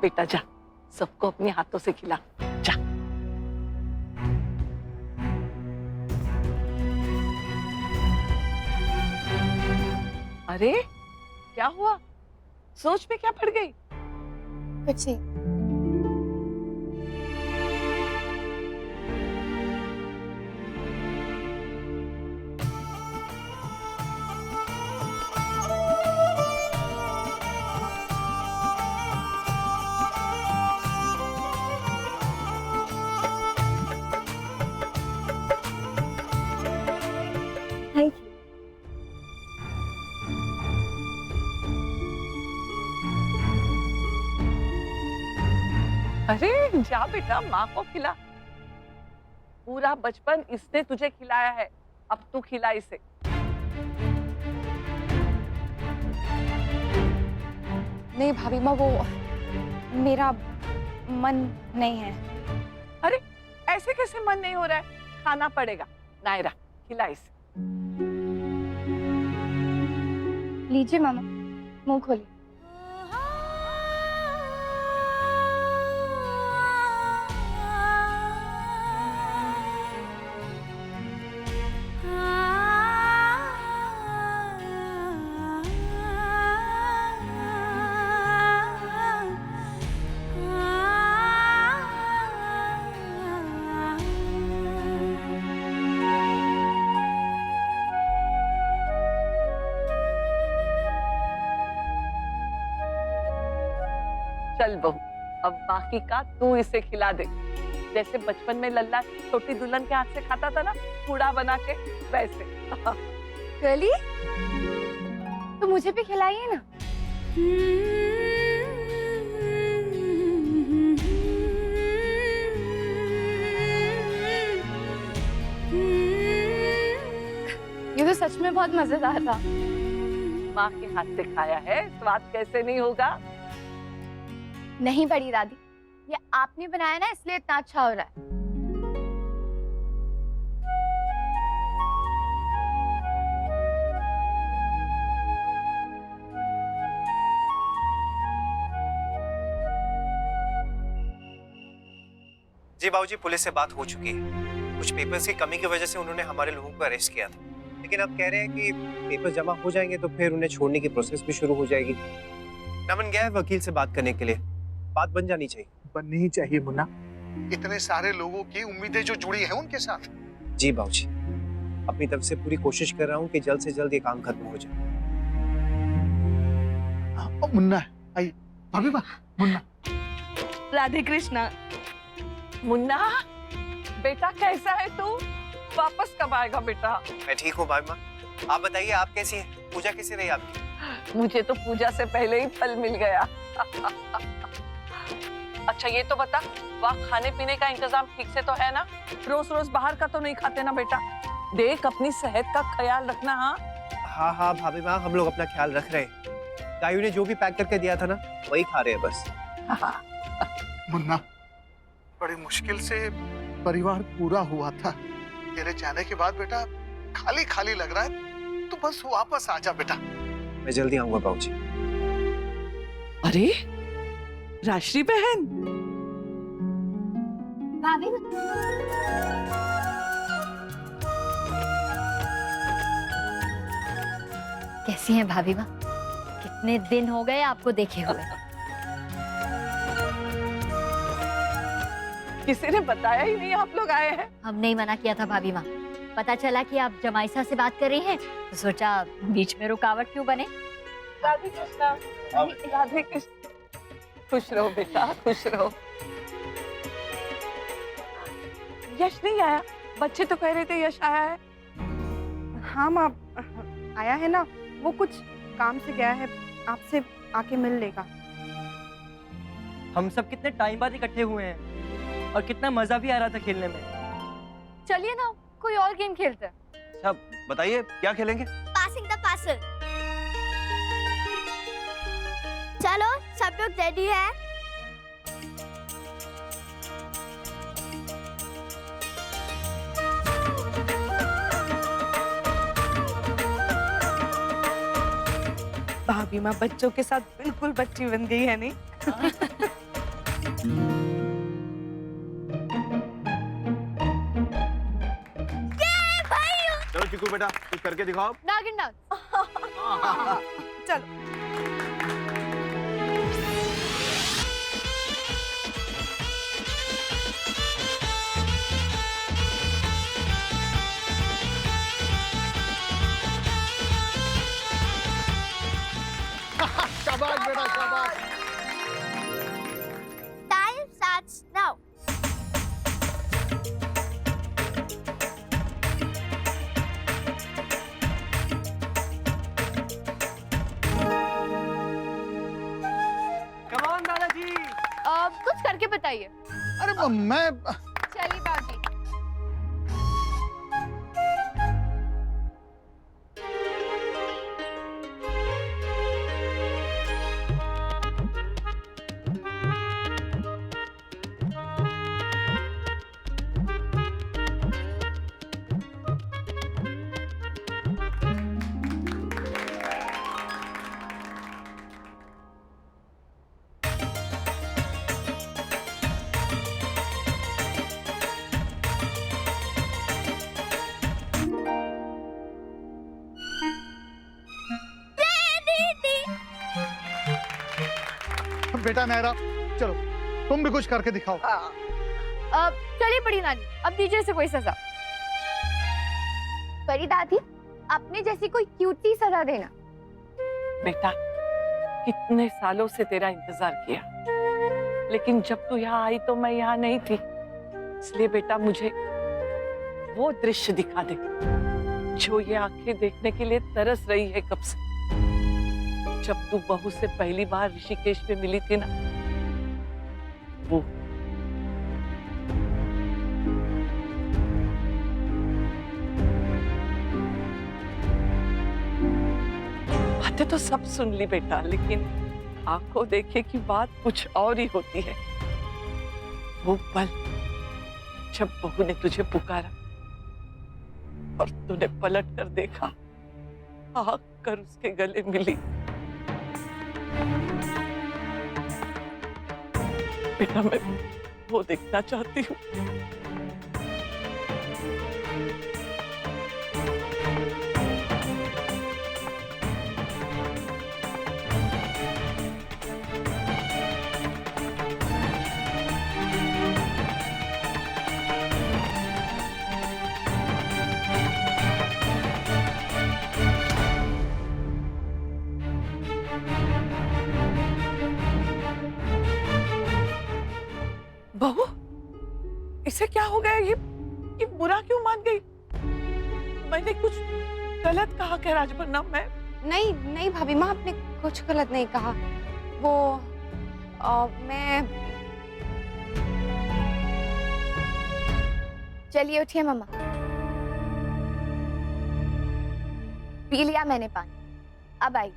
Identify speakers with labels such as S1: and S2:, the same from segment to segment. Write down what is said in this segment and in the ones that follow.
S1: बेटा जा, सबको अपने हाथों से खिला, जा। अरे क्या हुआ? सोच में क्या पड़ गई?
S2: कुछ नहीं। Thank you.
S1: अरे जा बेटा, माँ को खिला। पूरा बचपन इसने तुझे खिलाया है, अब तू खिला इसे।
S2: नहीं भाभी माँ, वो मेरा मन नहीं है।
S1: अरे ऐसे कैसे मन नहीं हो रहा है? खाना पड़ेगा। नायरा खिला इसे।
S2: लीजिए मामा, मुंह खोलिए।
S1: चल बहू, अब बाकी का तू इसे खिला दे। जैसे बचपन में लल्ला छोटी दुल्हन के हाथ से खाता था ना, कूड़ा बना के, वैसे।
S2: रियली? तो मुझे भी खिलाइए ना। ये तो सच में बहुत मजेदार था।
S1: माँ के हाथ से खाया है, स्वाद कैसे नहीं होगा?
S2: नहीं बड़ी दादी, ये आपने बनाया ना, इसलिए इतना अच्छा हो रहा है।
S3: जी बाबूजी, पुलिस से बात हो चुकी है। कुछ पेपर्स की कमी की वजह से उन्होंने हमारे लोगों को अरेस्ट किया था, लेकिन अब कह रहे हैं कि पेपर जमा हो जाएंगे तो फिर उन्हें छोड़ने की प्रोसेस भी शुरू हो जाएगी। नमन गया है वकील से बात करने के लिए, बात बन जानी चाहिए।
S4: बननी ही चाहिए मुन्ना, इतने सारे लोगों की उम्मीदें जो जुड़ी हैं उनके साथ।
S3: जी बाबूजी, अपनी तरफ से पूरी कोशिश कर रहा हूँ कि जल्द से जल्द ये काम खत्म हो जाए।
S4: मुन्ना आई, भाभी माँ, मुन्ना।
S2: राधे कृष्णा।
S1: मुन्ना बेटा, कैसा है तू? वापस कब आएगा बेटा?
S3: मैं ठीक हूँ भाभी माँ, आप बताइए आप कैसी हैं? पूजा कैसी रही आपकी?
S1: मुझे तो पूजा से पहले ही फल मिल गया। अच्छा ये तो बता, वहाँ खाने पीने का इंतजाम ठीक से तो है ना? रोज रोज बाहर का तो नहीं खाते ना बेटा? देख अपनी सेहत का ख्याल रखना। हाँ
S3: हाँ हाँ भाभी माँ, हम लोग अपना ख्याल रख रहे हैं। गायू ने जो भी पैक करके दिया था ना, वही खा रहे हैं बस।
S4: मुन्ना, बड़ी मुश्किल से परिवार पूरा हुआ था। तेरे जाने के बाद बेटा खाली खाली लग रहा है, तो बस वापस आ जा बेटा।
S3: मैं जल्दी आऊंगा बाबूजी।
S1: अरे राश्री बहन,
S2: भाभी कैसी हैं भाभी माँ? कितने दिन हो गए आपको देखे हुए।
S1: किसी ने बताया ही नहीं आप लोग आए हैं।
S2: हमने ही मना किया था भाभी माँ, पता चला कि आप जमाईसा से बात कर रही हैं, तो सोचा बीच में रुकावट क्यों बने।
S1: राधे कृष्णा। राधे कृष्ण। खुश रहो बेटा, खुश रहो। यश नहीं आया? बच्चे तो कह रहे थे यश आया है।
S5: हाँ माँ, आया है ना, वो कुछ काम से गया है, आपसे आके मिल लेगा।
S6: हम सब कितने टाइम बाद इकट्ठे हुए हैं और कितना मजा भी आ रहा था खेलने में।
S2: चलिए ना कोई और गेम खेलते हैं।
S3: अच्छा बताइए क्या खेलेंगे?
S7: Passing the parcel. चलो सब लोग रेडी है?
S5: भाभी माँ बच्चों के साथ बिल्कुल बच्ची बन गई है नहीं?
S8: चलो चिकू बेटा कुछ करके दिखाओ।
S2: नागिन डांस।
S5: चलो।
S4: शाबाश बेटा शाबाश।
S7: Time starts now.
S6: Come on दादाजी।
S2: कुछ करके बताइए।
S4: अरे मैं
S2: चलिए बाजी।
S4: बेटा नहरा, चलो तुम भी कुछ करके दिखाओ।
S2: चलिए बड़ी नानी, अब दीजिए इसे कोई सजा। बड़ी दादी, अपने जैसी कोई क्यूट सी सजा देना।
S1: बेटा कितने सालों से तेरा इंतजार किया, लेकिन जब तू यहाँ आई तो मैं यहाँ नहीं थी, इसलिए बेटा मुझे वो दृश्य दिखा दे जो ये आंखें देखने के लिए तरस रही है कब से। जब तू बहू से पहली बार ऋषिकेश में मिली थी ना, वो बातें तो सब सुन ली बेटा, लेकिन आंखों देखे की बात कुछ और ही होती है। वो पल जब बहू ने तुझे पुकारा और तूने पलट कर देखा, आग कर उसके गले मिली। बेटा मैं वो देखना चाहती हूँ। बहू, इसे क्या हो गया? ये बुरा क्यों मान गई? मैंने कुछ गलत कहा क्या राजबन्ना? मैं
S5: नहीं नहीं भाभी माँ, आपने कुछ गलत नहीं कहा। वो मैं
S2: चलिए उठिए मम्मा, पी लिया मैंने पानी, अब आई।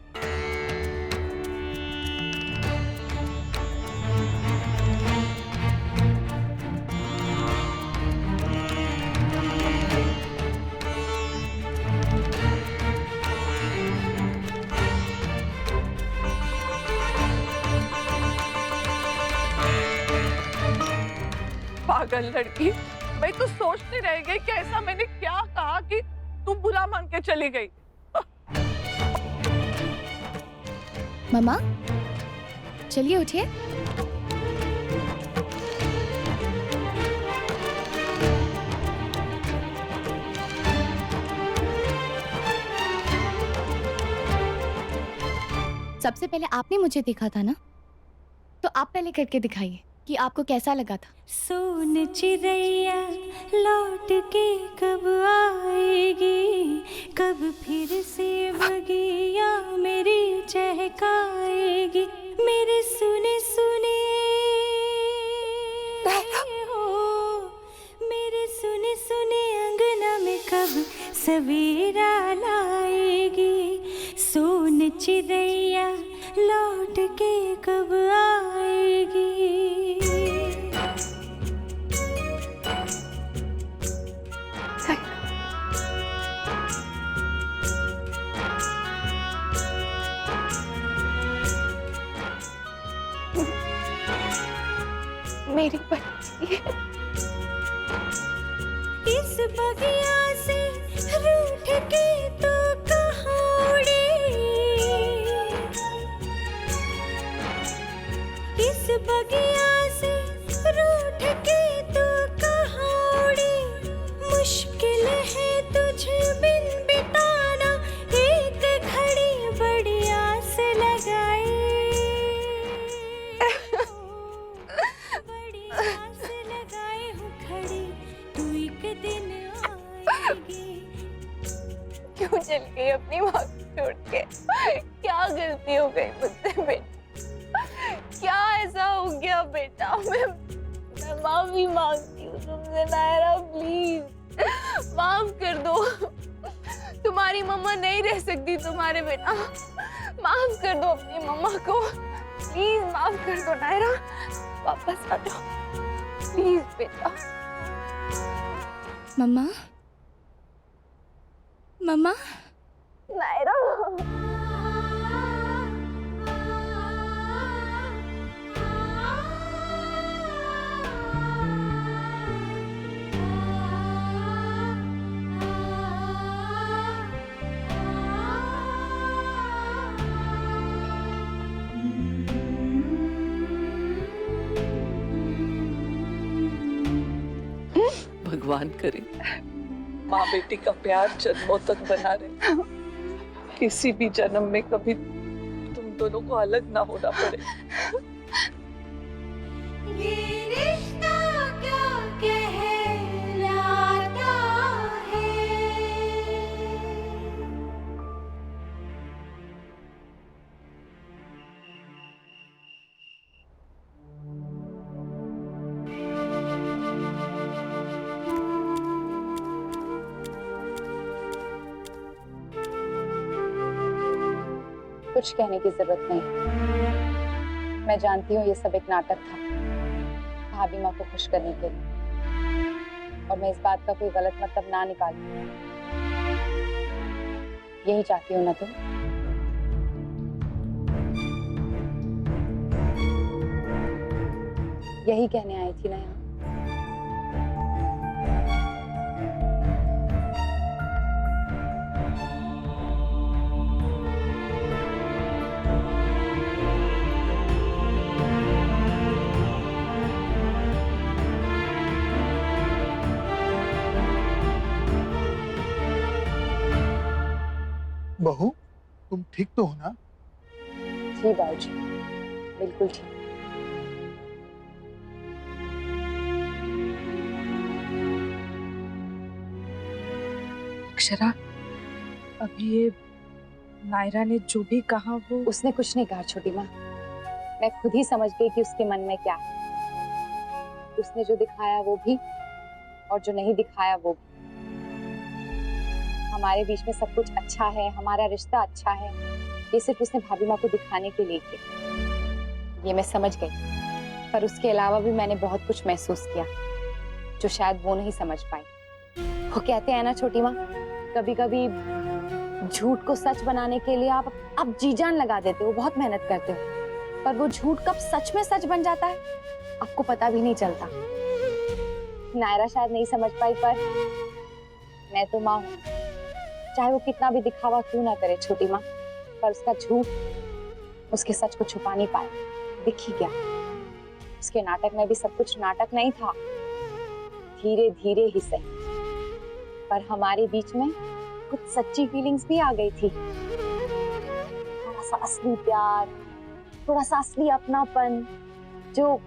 S1: पागल लड़की, मैं तो सोचती रह गई कि ऐसा मैंने क्या कहा कि तू बुरा मान के चली गई।
S9: मम्मा चलिए उठिए। सबसे पहले आपने मुझे देखा था ना, तो आप पहले करके दिखाइए कि आपको कैसा लगा था।
S10: सोन चिड़ैया लौट के कब आएगी, कब फिर से बगिया मेरी चहकाएगी, मेरे सुने सुने हो, मेरे सुने सुने अंगना में कब सवेरा लाएगी, सोन चिड़ैया लौट के कब आएगी।
S9: मेरी बच्ची।
S10: इस बगिया से रूठ के तो कहाँ उड़ी, इस बगिया से रूठ के तो कहाँ उड़ी, मुश्किल है तुझे बिन बिताना एक घड़ी बड़ी आस लगाई, बड़ी आस लगाए हूँ खड़ी, तू एक दिन आएगी।
S9: क्यों चल गई अपनी माँ को छोड़ के? क्या गलती हो गई मुझसे बेटा? क्या ऐसा हो गया बेटा? मैं माफी मांगती हूँ तुमसे नायरा, प्लीज माफ कर दो। तुम्हारी मम्मा नहीं रह सकती तुम्हारे बिना। माफ कर दो अपनी मम्मा को, प्लीज माफ कर दो नायरा। वापस आ जाओ प्लीज बेटा। मम्मा, मम्मा, नायरा।
S1: भगवान करे माँ बेटी का प्यार जन्मों तक बना रहे, किसी भी जन्म में कभी तुम दोनों को अलग ना होना पड़े।
S10: ये रिश्ता क्या कहलाता है?
S11: कुछ कहने की जरूरत नहीं, मैं जानती हूँ ये सब एक नाटक था भाभी माँ को खुश करने के लिए, और मैं इस बात का कोई गलत मतलब ना निकालूं। यही चाहती हूँ ना तुम? यही कहने आई थी ना यहाँ?
S4: बहू, तुम ठीक तो हो ना?
S11: जी बाबूजी, बिल्कुल ठीक।
S5: अक्षरा, अभी ये नायरा ने जो भी कहा वो
S11: उसने कुछ नहीं कहा छोटी माँ, मैं खुद ही समझ गई कि उसके मन में क्या है। उसने जो दिखाया वो भी और जो नहीं दिखाया वो भी। हमारे बीच में सब कुछ अच्छा है, हमारा रिश्ता अच्छा है, ये सिर्फ उसने भाभी माँ को दिखाने के लिए किया, ये मैं समझ गई। पर उसके अलावा भी मैंने बहुत कुछ महसूस किया जो शायद वो नहीं समझ पाई। वो कहते हैं ना छोटी माँ, कभी कभी झूठ को सच बनाने के लिए आप जी जान लगा देते हो, बहुत मेहनत करते हो, पर वो झूठ कब सच में सच बन जाता है आपको पता भी नहीं चलता। नायरा शायद नहीं समझ पाई, पर मैं तो माँ हूँ, चाहे वो कितना भी दिखावा क्यों ना करे छोटी माँ, पर उसका झूठ उसके सच को छुपा नहीं पाया। दिख ही गया, उसके नाटक में भी सब कुछ नाटक नहीं था, धीरे धीरे ही सही, पर हमारे बीच में कुछ सच्ची फीलिंग्स भी आ गई थी। थोड़ा सा असली प्यार, थोड़ा सा असली अपनापन, जो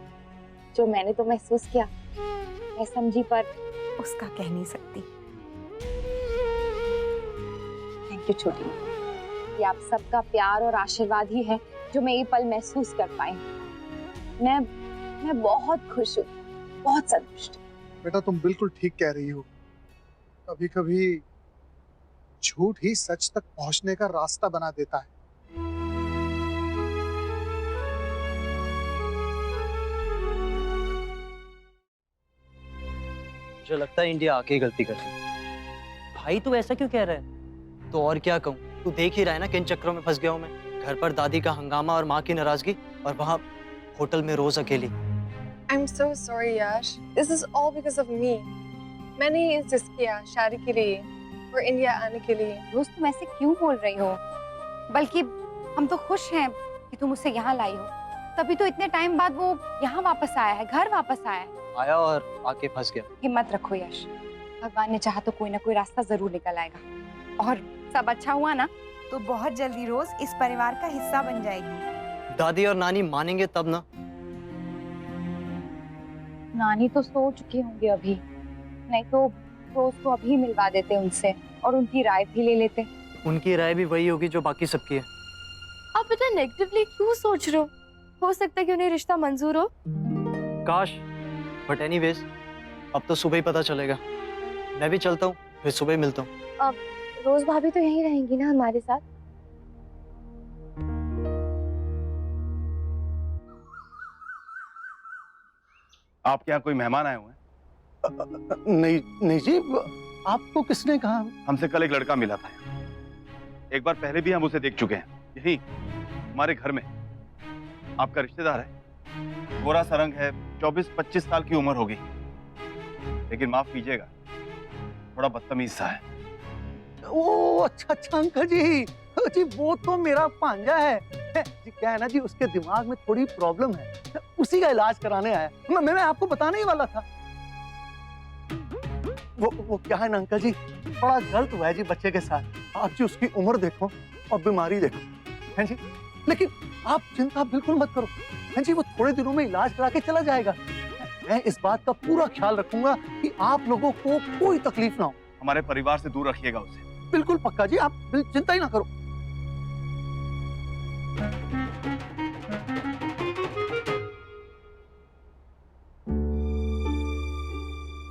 S11: मैंने तो महसूस किया, मैं समझी, पर
S5: उसका कह नहीं सकती।
S11: थैंक यू छोटी माँ, ये आप सबका प्यार और आशीर्वाद ही है जो मैं ये पल महसूस कर पाई। मैं बहुत खुश हूँ, बहुत संतुष्ट।
S4: बेटा तुम बिल्कुल ठीक कह रही हो, कभी कभी झूठ ही सच तक पहुंचने का रास्ता बना देता है।
S6: मुझे लगता है इंडिया आके गलती कर दी।
S12: भाई तू ऐसा क्यों कह रहा है?
S6: तो और क्या कहूँ, तू देख ही रहा है ना किन चक्करों में फंस गया हूँ मैं। घर पर दादी का हंगामा और माँ की नाराजगी, और वहाँ होटल में रोज अकेली।
S9: I'm so sorry, Yash. This is all because of me. मैंने ही इंसिस्ट किया शादी के लिए और इंडिया आने के लिए।
S11: रोज तुम ऐसे क्यों बोल रही हो? बल्कि हम तो खुश हैं कि तुम उसे यहाँ लाई हो। तभी तो इतने टाइम बाद वो यहाँ वापस आया है, घर वापस आया है।
S12: आया और आके फंस गया।
S11: हिम्मत रखो यश, भगवान ने चाहा तो कोई ना कोई रास्ता जरूर निकल आएगा। और सब अच्छा हुआ ना
S5: तो बहुत जल्दी रोज इस परिवार का हिस्सा बन जाएगी।
S12: दादी और नानी मानेंगे तब ना।
S11: नानी तो सो चुकी होंगी अभी, नहीं तो रोज को अभी मिलवा देते उनसे और उनकी राय भी ले लेते।
S12: उनकी राय भी वही होगी जो बाकी सबकी है।
S9: आप इतना नेगेटिवली क्यों सोच रहे हो सकता है कि उन्हें रिश्ता मंजूर हो।
S12: काश, बट एनीवेज अब तो सुबह ही पता चलेगा। मैं भी चलता हूँ, फिर सुबह ही मिलता हूँ।
S9: रोज भाभी तो यहीं रहेंगी ना हमारे साथ?
S8: आपके यहाँ कोई मेहमान आए हुए हैं?
S4: नहीं जी, आपको किसने कहा?
S8: हमसे कल एक लड़का मिला था। एक बार पहले भी हम उसे देख चुके हैं, यही हमारे घर में। आपका रिश्तेदार है, गोरा सा रंग है, 24-25 साल की उम्र होगी, लेकिन माफ कीजिएगा थोड़ा बदतमीज सा है।
S4: ओ अच्छा अंकल जी, वो तो मेरा भांजा है जी। क्या है ना जी, उसके दिमाग में थोड़ी प्रॉब्लम है, उसी का इलाज कराने आया। मैं आपको बताने ही वाला था। वो क्या है ना अंकल जी, बड़ा गलत हुआ है जी बच्चे के साथ। आप जी उसकी उम्र देखो और बीमारी देखो, हैं जी। लेकिन आप चिंता बिल्कुल मत करो, हैं जी, वो थोड़े दिनों में इलाज करा के चला जाएगा। मैं इस बात का पूरा ख्याल रखूंगा कि आप लोगों को कोई तकलीफ ना हो।
S8: हमारे परिवार से दूर रखिएगा उसे।
S4: बिल्कुल पक्का जी, आप चिंता ही ना करो।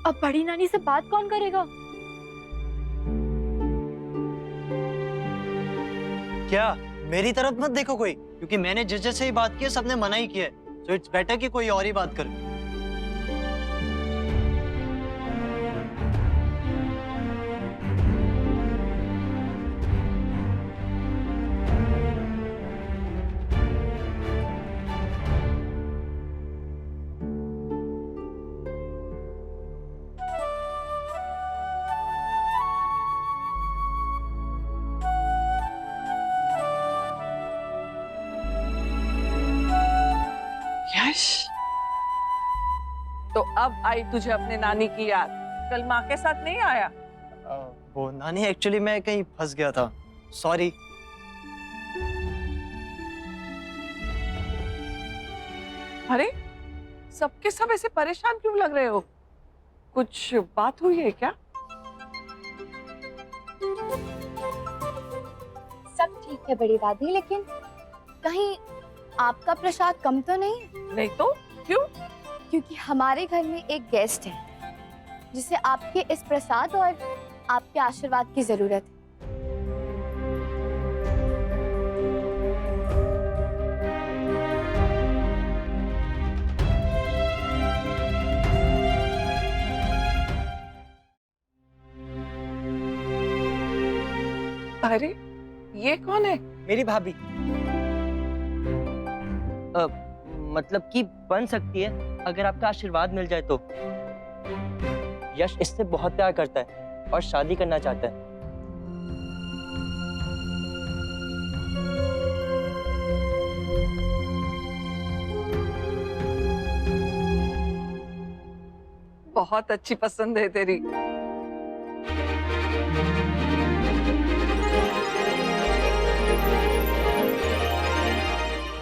S2: अब बड़ी नानी से बात कौन करेगा?
S12: क्या मेरी तरफ मत देखो कोई, क्योंकि मैंने जिस जैसे ही बात की है सबने मना ही किया है। सो इट्स बेटर कि कोई और ही बात करे।
S1: यश, तो अब आई तुझे अपने नानी की याद? कल माँ के साथ नहीं आया?
S12: वो नानी, एक्चुअली मैं कहीं फंस गया था, सॉरी।
S1: अरे सबके सब ऐसे परेशान क्यों लग रहे हो? कुछ बात हुई है क्या?
S11: सब ठीक है बड़ी दादी, लेकिन कहीं आपका प्रसाद कम तो नहीं?
S1: नहीं तो क्यों?
S11: क्योंकि हमारे घर में एक गेस्ट है जिसे आपके इस प्रसाद और आपके आशीर्वाद की जरूरत है।
S1: अरे ये कौन है?
S6: मेरी भाभी। मतलब कि बन सकती है अगर आपका आशीर्वाद मिल जाए तो। यश इससे बहुत प्यार करता है और शादी करना चाहता है।
S1: बहुत अच्छी पसंद है तेरी।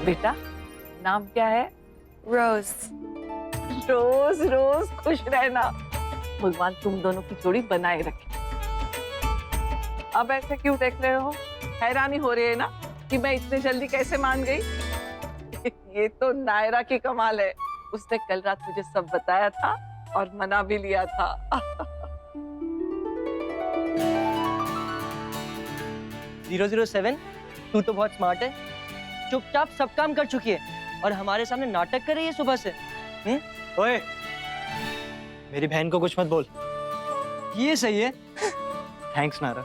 S1: बेटा नाम क्या है?
S9: रोज।
S1: रोज रोज खुश रहना, भगवान तुम दोनों की जोड़ी बनाए रखे। अब ऐसे क्यों देख रहे हो? हैरानी हो रही है ना कि मैं इतने जल्दी कैसे मान गई? ये तो नायरा की कमाल है, उसने कल रात मुझे सब बताया था और मना भी लिया था।
S6: 007, तू तो बहुत स्मार्ट है, चुपचाप सब काम कर चुकी है और हमारे सामने नाटक कर रही है सुबह से।
S12: ओए, मेरी बहन को कुछ मत बोल।
S6: ये सही है।
S12: थैंक्स नायरा,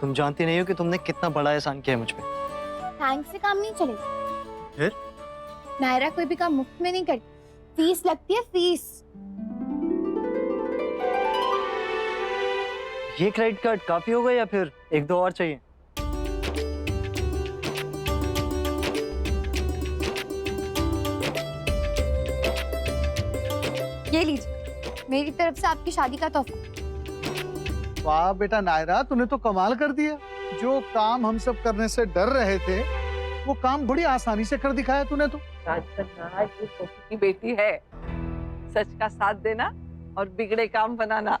S12: तुम जानती नहीं हो कि तुमने कितना बड़ा एहसान किया है मुझ पे।
S11: थैंक्स से काम नहीं चलेगा।
S12: फिर?
S11: नायरा कोई भी काम मुफ्त में नहीं करती,
S7: फीस लगती है, फीस।
S12: ये क्रेडिट कार्ड काफी होगा या फिर एक दो और चाहिए?
S7: ये लीजिए, मेरी तरफ से आपकी शादी का तोहफा।
S4: वाह बेटा नायरा, तूने तो कमाल कर दिया। जो काम हम सब करने से डर रहे थे वो काम बड़ी आसानी से कर दिखाया तूने तो।
S1: राजकन्या ये सोफी की बेटी है, सच का साथ देना और बिगड़े काम बनाना।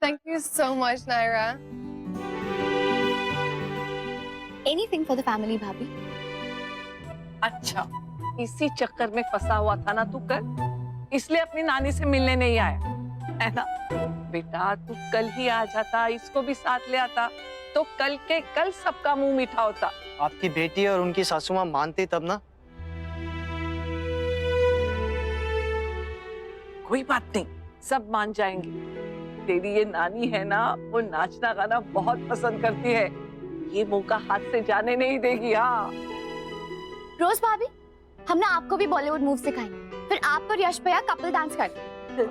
S9: Thank you so much, Naira.
S7: Anything for the family भाभी।
S1: अच्छा, इसी चक्कर में फंसा हुआ था ना तू कल, इसलिए अपनी नानी से मिलने नहीं आया है ना? बेटा तू कल ही आ जाता, इसको भी साथ ले आता, तो कल के कल सबका मुंह मीठा होता।
S12: आपकी बेटी और उनकी सासू माँ मानते तब ना।
S1: कोई बात नहीं, सब मान जाएंगे। तेरी ये नानी है ना, वो नाचना गाना बहुत पसंद करती है, ये मौका हाथ से जाने नहीं देगी। हाँ
S7: रोज भाभी, हम ना आपको भी बॉलीवुड मूव सिखाएंगे, फिर आप और यश भैया कपल डांस करते।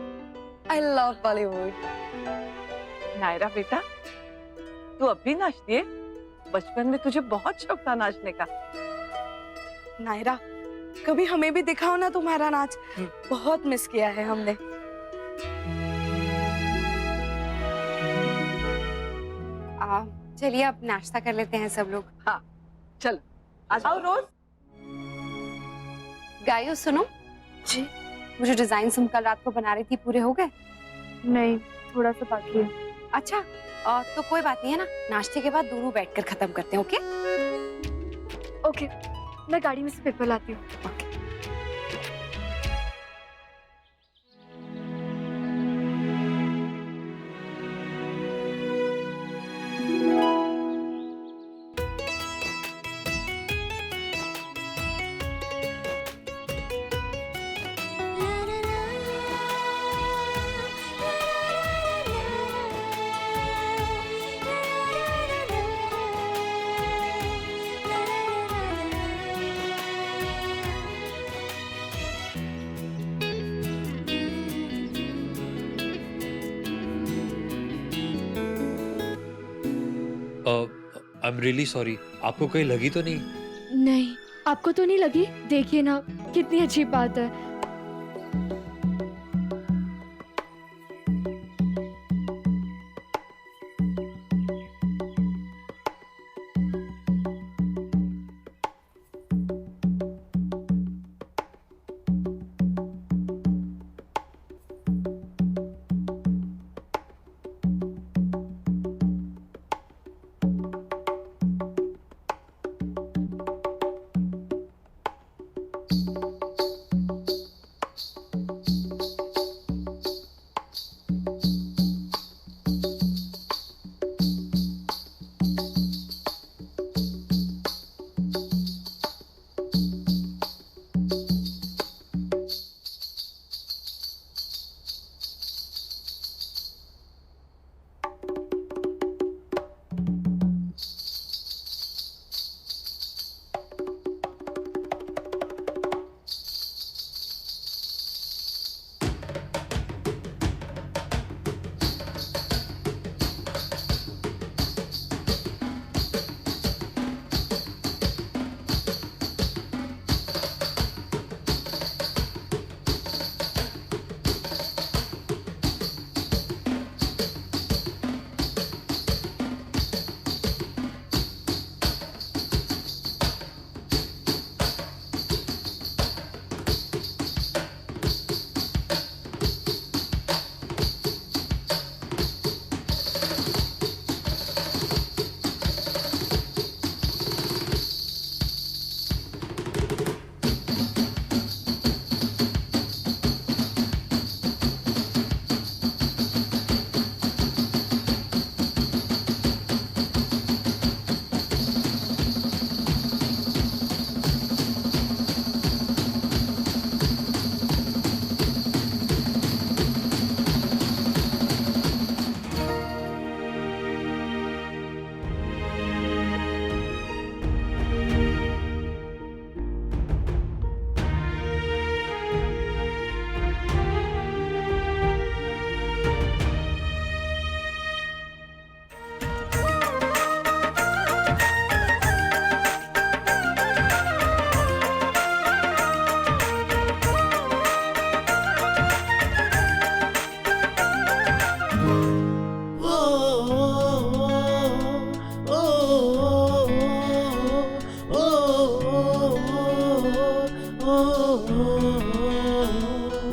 S9: I love Bollywood.
S1: नायरा बेटा, तू अब भी नाचती है? बचपन में तुझे बहुत शौक था नाचने का।
S5: नायरा, कभी हमें भी दिखाओ ना तुम्हारा नाच, बहुत मिस किया है हमने।
S11: चलिए अब नाश्ता कर लेते हैं सब लोग।
S1: हाँ चल, आ जाओ रोज।
S11: गायो सुनो
S5: जी।
S11: वो जो डिजाइन तुम कल रात को बना रही थी पूरे हो गए?
S5: नहीं, थोड़ा सा बाकी है।
S11: अच्छा तो कोई बात नहीं है ना, नाश्ते के बाद दोनों बैठकर खत्म करते हैं। ओके
S7: ओके, मैं गाड़ी में से पेपर लाती हूँ।
S13: आई एम रियली सॉरी, आपको कहीं लगी तो नहीं?
S7: नहीं, आपको तो नहीं लगी? देखिए ना, कितनी अच्छी बात है।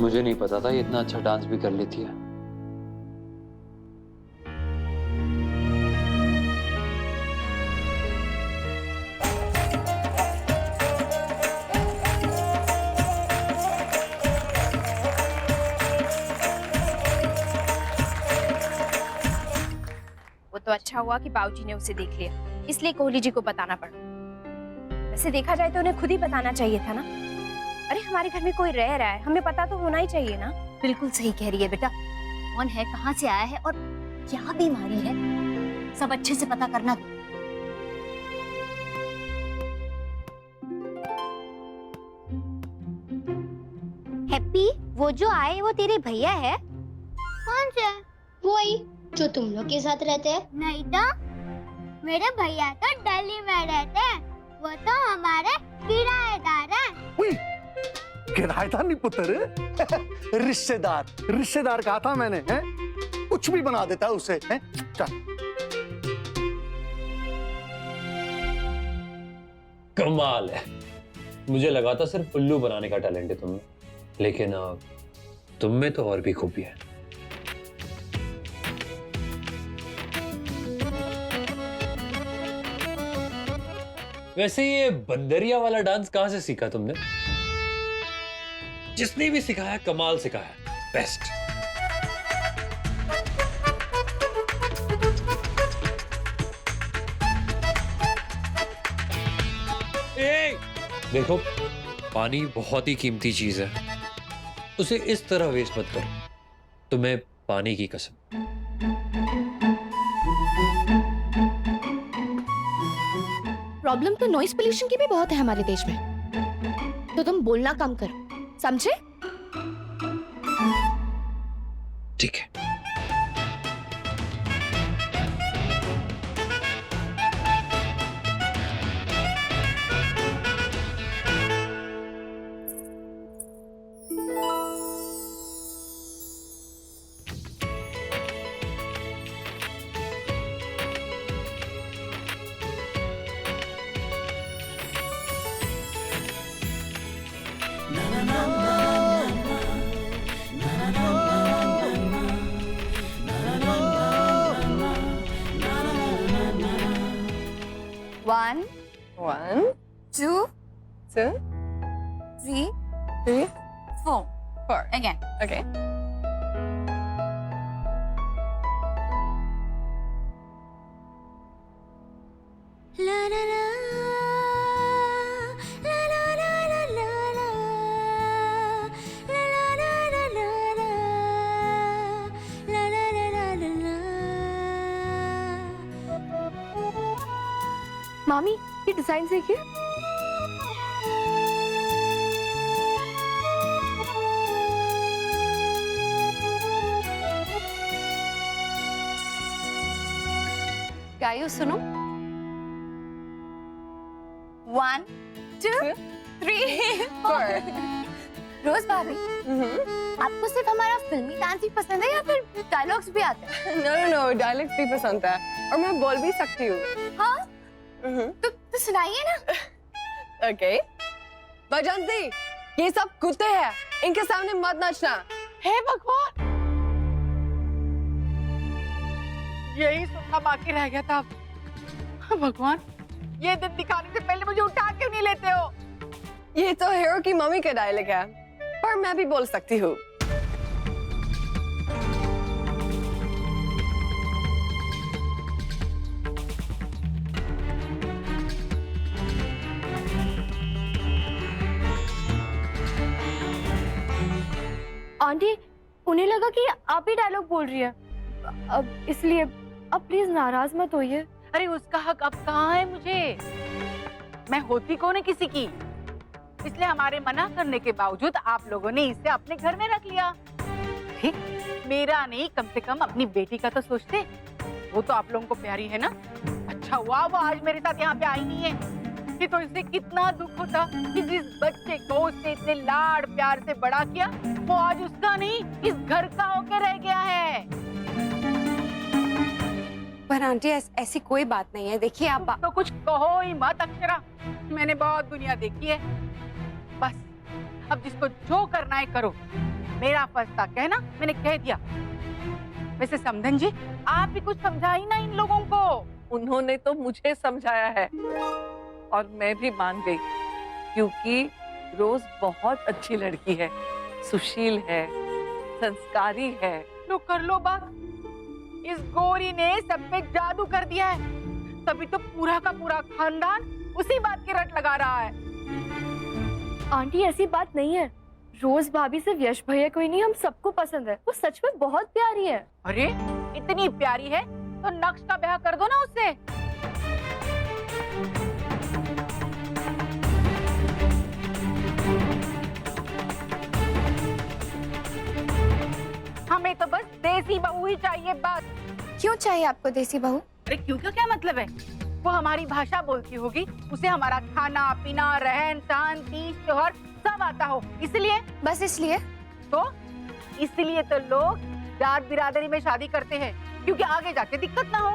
S13: मुझे नहीं पता था ये इतना अच्छा डांस भी कर लेती है।
S9: वो तो अच्छा हुआ कि बाबूजी ने उसे देख लिया, इसलिए कोहली जी को बताना पड़ा। वैसे देखा जाए तो उन्हें खुद ही बताना चाहिए था ना। अरे हमारे घर में कोई रह रहा है, हमें पता तो होना ही चाहिए ना।
S2: बिल्कुल सही कह रही है बेटा। कौन है, कहाँ से आया है और क्या बीमारी है, सब अच्छे से पता करना।
S7: हैप्पी, वो जो आए वो तेरे भैया है? कौन से? वही जो तुम लोग के साथ रहते हैं। नहीं तो मेरे भैया तो दिल्ली में रहते हैं, वो तो हमारे किराएदार हैं।
S4: किराएदार नहीं पुत्र, रिश्तेदार। रिश्तेदार कहा था मैंने, हैं? कुछ भी बना देता है उसे, हैं? चल।
S13: कमाल है, मुझे लगा था सिर्फ उल्लू बनाने का टैलेंट है तुम्हें, लेकिन तुम में तो और भी खूबी है। वैसे ये बंदरिया वाला डांस कहां से सीखा तुमने? जिसने भी सिखाया कमाल सिखाया, बेस्ट। देखो, पानी बहुत ही कीमती चीज है, उसे इस तरह वेस्ट मत करो, तुम्हें पानी की कसम।
S9: प्रॉब्लम तो नॉइस पोल्यूशन की भी बहुत है हमारे देश में, तो तुम बोलना कम करो, समझे?
S13: ठीक है।
S9: One, two, three, four. Again. Okay.
S10: La la la la la la la la la la la la la la la la la la.
S9: मामी, ये डिजाइन देखिए। गाइयो सुनो, 1, 2, 3, 4। रोज भाभी, आपको सिर्फ हमारा फिल्मी डांस ही पसंद है या फिर डायलॉग्स भी आते हैं?
S5: नो, डायलेक्ट भी पसंद है और मैं बोल भी सकती हूँ।
S9: हाँ, तो सुनाइए ना।
S5: ओके। बजंती, ये सब कुत्ते हैं, इनके सामने मत नाचना।
S1: हे भगवान, यही सुनना बाकी रह गया था। भगवान, ये दिन दिखाने से पहले मुझे उठा क्यों नहीं लेते हो?
S5: ये तो हीरो की मम्मी का डायलॉग है, पर मैं भी बोल सकती हूँ।
S9: आंटी, उन्हें लगा कि आप ही डायलॉग बोल रही है, अब इसलिए अब प्लीज नाराज मत होइए।
S1: अरे उसका हक अब कहाँ है मुझे? मैं होती कौन है किसी की? इसलिए हमारे मना करने के बावजूद आप लोगों ने इसे अपने घर में रख लिया। ठीक, मेरा नहीं, कम से कम अपनी बेटी का तो सोचते। वो तो आप लोगों को प्यारी है ना। अच्छा हुआ वो आज मेरे साथ यहाँ पे आई नहीं है, कि तो इसे कितना दुख होता कि जिस बच्चे को उसने इतने लाड प्यार से बड़ा किया, वो आज उसका नहीं इस घर का होके रह गया है।
S5: पर आंटी, ऐसी कोई बात नहीं है। देखिए आप
S1: तो कुछ कहो ही मत अक्षरा, मैंने बहुत दुनिया देखी है। बस अब जिसको जो करना है करो, मेरा फर्ज था कहना, मैंने कह दिया। वैसे समधन जी, आप भी कुछ समझाई ना इन लोगों को। उन्होंने तो मुझे समझाया है और मैं भी मान गई, क्योंकि रोज बहुत अच्छी लड़की है, सुशील है, संस्कारी है। लो कर लो बात। इस गोरी ने सब पे जादू कर दिया है, तभी तो पूरा का पूरा खानदान उसी बात की रट लगा रहा है।
S9: आंटी ऐसी बात नहीं है, रोज भाभी सिर्फ यश भैया को ही नहीं, हम सबको पसंद है। वो सच में बहुत प्यारी है।
S1: अरे इतनी प्यारी है तो नक्श का ब्याह कर दो ना उससे। हमें तो बस देसी बहू ही चाहिए। बात
S9: क्यों चाहिए आपको देसी बहू?
S1: अरे क्यों का क्या मतलब है? वो हमारी भाषा बोलती होगी, उसे हमारा खाना पीना रहन सहन तीज त्योहार सब आता हो, इसलिए।
S9: बस इसलिए?
S1: तो इसलिए तो लोग जात बिरादरी में शादी करते हैं, क्योंकि आगे जाके दिक्कत ना हो।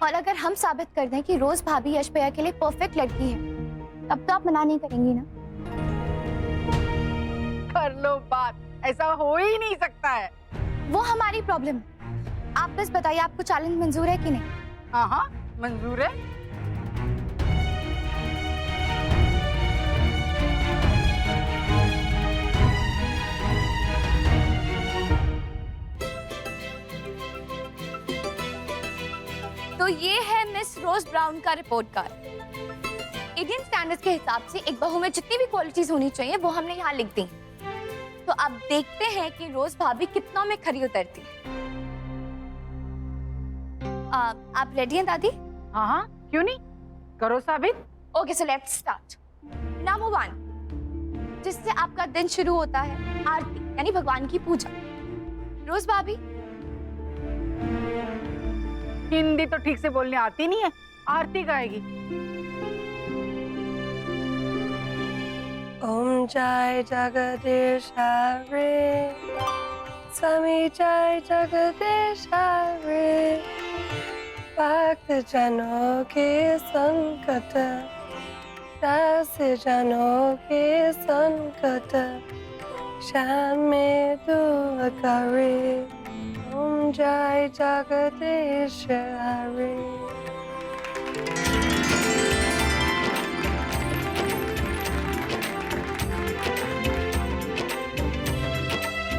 S9: और अगर हम साबित कर दें कि रोज भाभी यश भैया के लिए परफेक्ट लड़की है, तब तो आप मना नहीं करेंगी ना?
S1: कर लो बात, ऐसा हो ही नहीं सकता है।
S9: वो हमारी प्रॉब्लम है। आप बस बताइए, आपको चैलेंज मंजूर है कि नहीं?
S1: हाँ हाँ मंजूर है।
S9: तो ये है मिस रोज ब्राउन का रिपोर्ट कार्ड। इंडियन स्टैंडर्ड्स के हिसाब से एक बहू में जितनी भी क्वालिटीज होनी चाहिए वो हमने यहाँ लिख दी। तो अब देखते हैं कि रोज भाभी कितना में खरी उतरती है। आप रेडी हैं दादी?
S1: हाँ हाँ क्यों नहीं, करो साबित।
S9: Okay so let's start. Number 1, जिससे आपका दिन शुरू होता है, आरती यानी भगवान की पूजा। रोज भाभी
S1: हिंदी तो ठीक से बोलने आती नहीं है, आरती गाएगी।
S14: ओम जय जगदीश हरे, स्वामी जय जगदीश हरे, भक्त जनों के संकट, दास जनों के संकट, शाम में दूर करे। ओम जय जगदीश हरे।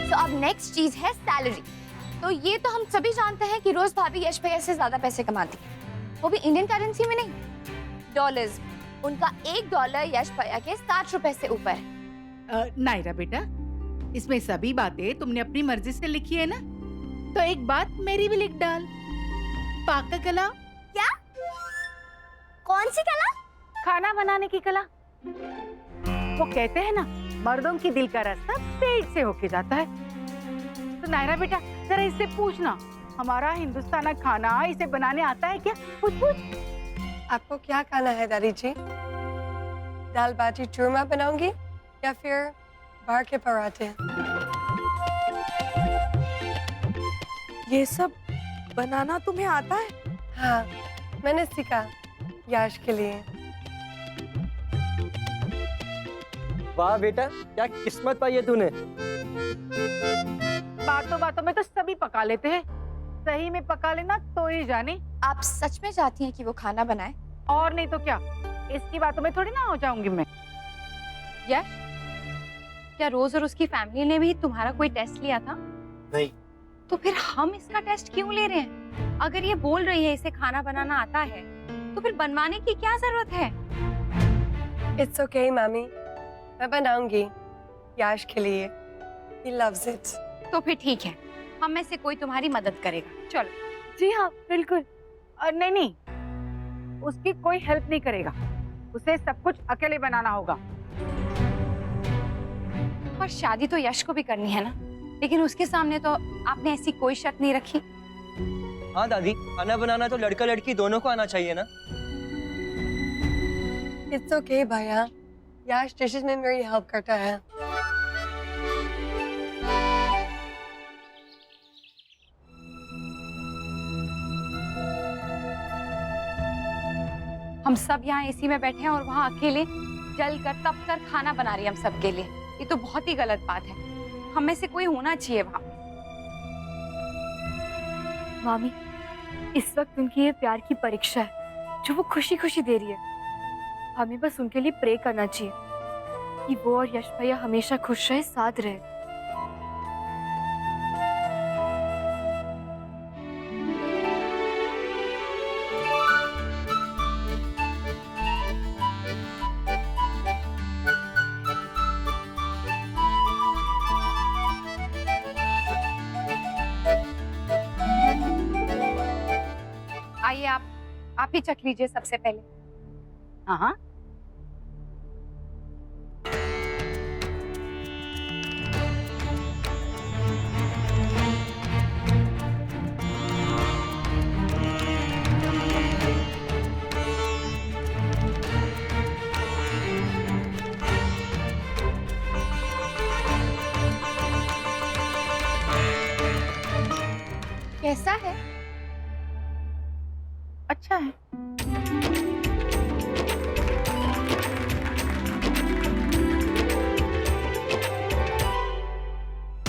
S9: तो अब नेक्स्ट चीज है सैलरी। तो ये तो हम सभी जानते हैं कि रोज भाभी यश भैया से ज्यादा पैसे कमाती है, वो भी इंडियन करेंसी में नहीं, डॉलर्स। उनका $1 यश भैया के 60 रुपए से ऊपर है।
S1: नायरा बेटा, इसमें सभी बातें तुमने अपनी मर्जी से लिखी है ना, तो एक बात मेरी भी लिख डाल। पाक कला।
S7: क्या? कौन सी कला?
S1: खाना बनाने की कला। वो कहते हैं ना, मर्दों की दिल का रास्ता पेट से होके जाता है। तो नायरा बेटा जरा इससे पूछना, हमारा हिंदुस्तानी खाना इसे बनाने आता है क्या? पूछ।
S14: आपको क्या खाना है दादी जी? दाल बाटी चूरमा बनाऊंगी या फिर बाहर के पराठे?
S5: ये सब बनाना तुम्हें आता है?
S14: हाँ, मैंने सीखा यश के लिए।
S6: वाह बेटा, क्या किस्मत पाई है तूने।
S1: बातों बातों में तो सभी पका लेते हैं, सही में पका लेना तो ही जाने।
S9: आप सच में चाहती हैं कि वो खाना बनाए?
S1: और नहीं तो क्या, इसकी बातों में थोड़ी ना हो जाऊंगी मैं।
S11: यश, क्या रोज और उसकी फैमिली ने भी तुम्हारा कोई टेस्ट लिया था?
S12: नहीं।
S11: तो फिर हम इसका टेस्ट क्यों ले रहे हैं? अगर ये बोल रही है इसे खाना बनाना आता है, तो फिर बनवाने की क्या जरूरत है?
S14: It's okay, मामी, मैं बनाऊंगी यश के लिए। He loves it.
S11: तो फिर ठीक है, हम में से कोई तुम्हारी मदद करेगा। चलो।
S1: जी हाँ बिल्कुल। नहीं नहीं, उसकी कोई हेल्प नहीं करेगा, उसे सब कुछ अकेले बनाना होगा।
S11: पर शादी तो यश को भी करनी है ना, लेकिन उसके सामने तो आपने ऐसी कोई शर्त नहीं रखी।
S6: हाँ दादी, खाना बनाना तो लड़का लड़की दोनों को आना चाहिए ना।
S14: It's okay भैया, यश डिशेस में मेरी हेल्प करता है।
S11: हम सब यहाँ एसी में बैठे हैं और वहाँ अकेले जल कर तप कर खाना बना रही है हम सबके लिए। ये तो बहुत ही गलत बात है। हम में से कोई होना चाहिए वहाँ।
S2: मामी, इस वक्त उनकी ये प्यार की परीक्षा है जो वो खुशी खुशी दे रही है। हमें बस उनके लिए प्रे करना चाहिए कि वो और यश भैया हमेशा खुश रहे, साथ रहे।
S11: आइए आप ही चख लीजिए सबसे पहले। हाँ हाँ। कैसा है? अच्छा है।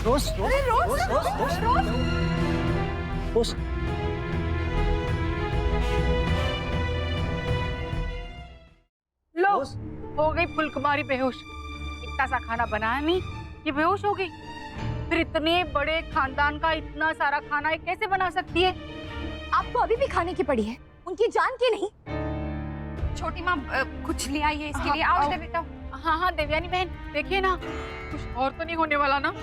S4: रोज
S11: अरे रोज
S1: लो, हो गई फुलकुमारी बेहोश। इतना सा खाना बनाया नहीं, ये बेहोश हो गई। फिर इतने बड़े खानदान का इतना सारा खाना ये कैसे बना सकती है?
S11: आपको अभी भी खाने की पड़ी है, उनकी जान की नहीं। छोटी माँ कुछ ले आई है इसके लिए। आओ बेटा।
S1: हाँ हाँ देवयानी बहन, देखिए ना, कुछ और तो नहीं होने वाला ना?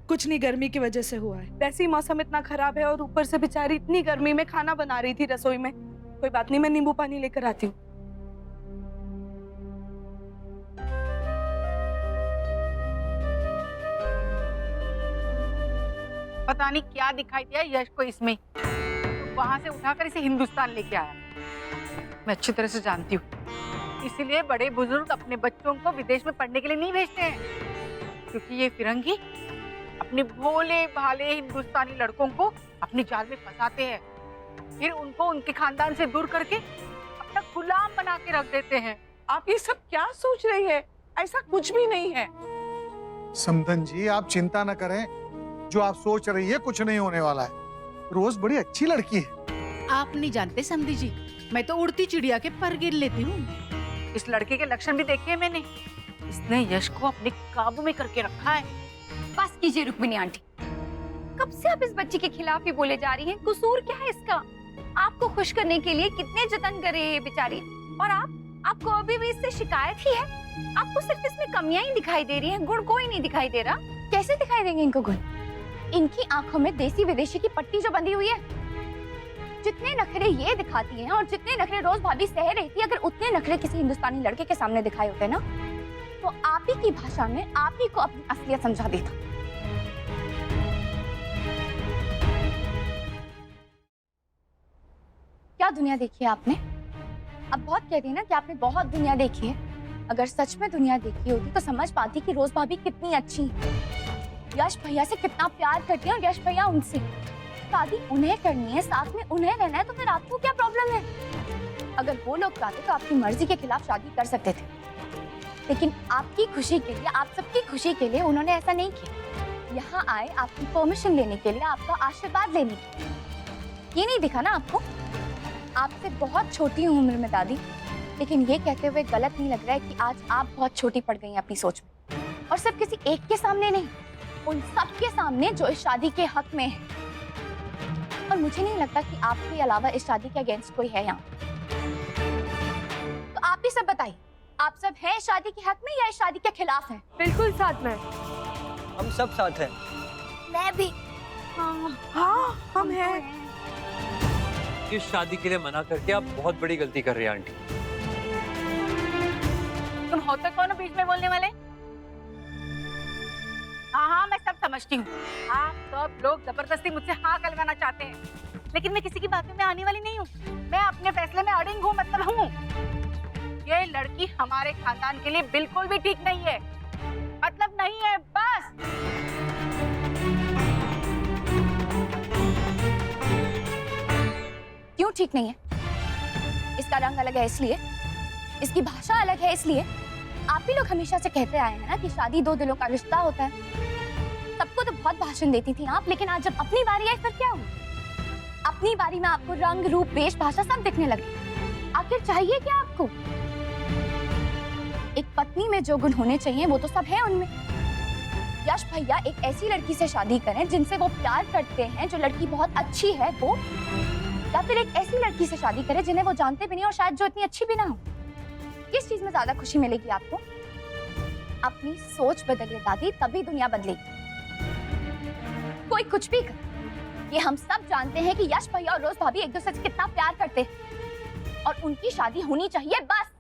S5: कुछ नहीं, गर्मी की वजह से हुआ है। वैसे ही मौसम इतना खराब है और ऊपर से बेचारी इतनी गर्मी में खाना बना रही थी रसोई में। कोई बात नहीं, मैं नींबू पानी लेकर आती हूँ।
S1: पता नहीं क्या दिखाई दिया यश को इसमें, तो वहां से उठाकर इसे हिंदुस्तान लेके आया। मैं अच्छी तरह से जानती हूँ, इसीलिए बड़े बुजुर्ग अपने बच्चों को विदेश में पढ़ने के लिए नहीं भेजते हैं, क्योंकि ये फिरंगी अपने भोले भाले हिंदुस्तानी लड़कों को अपने जाल में फंसाते हैं, फिर उनको उनके खानदान से दूर करके अपना गुलाम बना के रख देते हैं।
S5: आप ये सब क्या सोच रही है? ऐसा कुछ भी नहीं है।
S15: समधन जी, आप चिंता न करें, जो आप सोच रही है कुछ नहीं होने वाला है। रोज बड़ी अच्छी लड़की है।
S16: आप नहीं जानते समधी जी, मैं तो उड़ती चिड़िया के पर गिर लेती हूँ।
S1: इस लड़के के लक्षण भी देखे मैंने, इसने यश को अपने काबू में करके रखा है।
S11: बस कीजिए रुक्मिणी आंटी, कब से आप इस बच्ची के खिलाफ ही बोले जा रही हैं? कसूर क्या है इसका? आपको खुश करने के लिए कितने जतन करे ये बेचारी, और आपको अभी भी इससे शिकायत ही है? आपको सिर्फ इसमें कमियां ही दिखाई दे रही हैं, गुण कोई नहीं दिखाई दे रहा। कैसे दिखाई देंगे इनको गुण? इनकी आंखों में देसी विदेशी की पट्टी जो बंधी हुई है। जितने नखरे ये दिखाती हैं और जितने नखरे रोज भाभी सह रही थी, अगर उतने नखरे किसी हिंदुस्तानी लड़के के सामने दिखाए होते ना, तो आप ही की भाषा में आप ही को अपनी असलियत समझा देता। क्या दुनिया देखी है आपने? अब बहुत कहती है ना कि आपने बहुत दुनिया देखी है। अगर सच में दुनिया देखी होती तो समझ पाती कि रोज भाभी कितनी अच्छी है, यश भैया से कितना प्यार करती है और यश भैया उनसे। शादी उन्हें करनी है, साथ में उन्हें रहना है, तो फिर आपको क्या प्रॉब्लम है? अगर वो लोग चाहते तो आपकी मर्जी के खिलाफ शादी कर सकते थे, लेकिन आपकी खुशी के लिए, आप सबकी खुशी के लिए उन्होंने ऐसा नहीं किया। यहाँ आए आपकी परमिशन लेने के लिए, आपका आशीर्वाद लेने के लिए। ये नहीं दिखा ना आपको? आपसे बहुत छोटी हूँ उम्र में दादी, लेकिन ये कहते हुए गलत नहीं लग रहा है कि आज आप बहुत छोटी पड़ गई हैं अपनी सोच में, और सिर्फ किसी एक के सामने नहीं, उन सब के सामने जो इस शादी के हक में है। और मुझे नहीं लगता कि आपके अलावा इस शादी के अगेंस्ट कोई है यहाँ। तो आप ही सब बताइए, आप सब हैं इस शादी के हक में या इस शादी के खिलाफ हैं?
S5: बिल्कुल साथ में।
S6: हम सब साथ हैं।
S7: मैं भी।
S5: हाँ, हम हैं।
S13: इस शादी के लिए मना करके आप बहुत बड़ी गलती कर रही हैं आंटी।
S1: तुम होते कौन हो बीच में बोलने वाले? हाँ, मैं सब समझती हूँ। आप सब लोग जबरदस्ती मुझसे हाँ कहलवाना चाहते हैं, लेकिन मैं किसी की बातों में आने वाली नहीं हूँ। मैं अपने फैसले में अड़िंग हूँ, मतलब हूँ। ये लड़की हमारे खानदान के लिए बिल्कुल भी ठीक नहीं है, मतलब नहीं है, बस।
S11: क्यों ठीक नहीं है? इसका रंग अलग है इसलिए?
S2: इसकी भाषा अलग है इसलिए। आप ही लोग हमेशा से कहते आए हैं ना कि शादी दो दिलों का रिश्ता होता है। सबको तो बहुत भाषण देती थी आप, लेकिन आज जब अपनी बारी आई फिर क्या हुआ? अपनी बारी में आपको रंग रूप वेश भाषा सब दिखने लगे। आखिर चाहिए क्या आपको? एक पत्नी में जो गुण होने चाहिए वो तो सब है उनमें। यश भैया एक ऐसी लड़की से शादी करें जिनसे वो प्यार करते हैं, जो लड़की बहुत अच्छी है वो, या फिर एक ऐसी लड़की से शादी करें जिन्हें वो जानते भी नहीं और शायद जो इतनी अच्छी भी ना हो। किस चीज में ज्यादा खुशी मिलेगी आपको? अपनी सोच बदलिए दादी, तभी दुनिया बदलेगी। कोई कुछ भी करे, ये हम सब जानते हैं कि यश भैया और रोज भाभी एक दूसरे से कितना प्यार करते हैं और उनकी शादी होनी चाहिए बस।